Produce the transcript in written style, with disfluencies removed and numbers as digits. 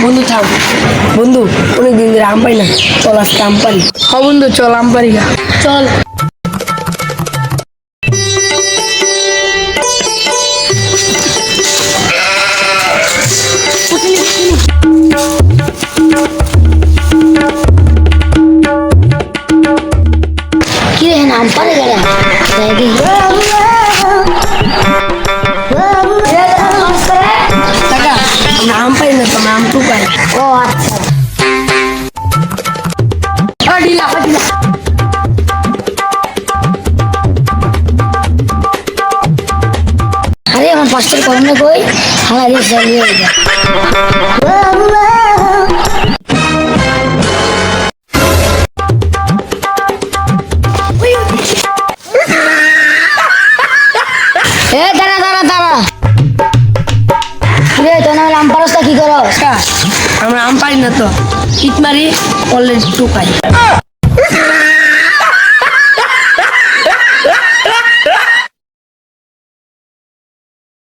বন্ধু থাম বন্ধু, অনেকদিন ধরে আম পাই না, চল আজকে আম পারি। হ বন্ধু চল আম পারি গা। চল। কি রে আম পারে গেলা টাকা আমরা আম পাই না তো, আমরা আম তো পাই। ও আচ্ছা ঢিলা ঢিলা। আরে আমার পাশের কর্মে কই হালা দিয়ে চালিয়ে এ দাঁড়া দাঁড়া দাঁড়া রে তো না আম পারসটা কি করো আমরা আম পাই না তো, ইট মারি অলরেডি টুকাই।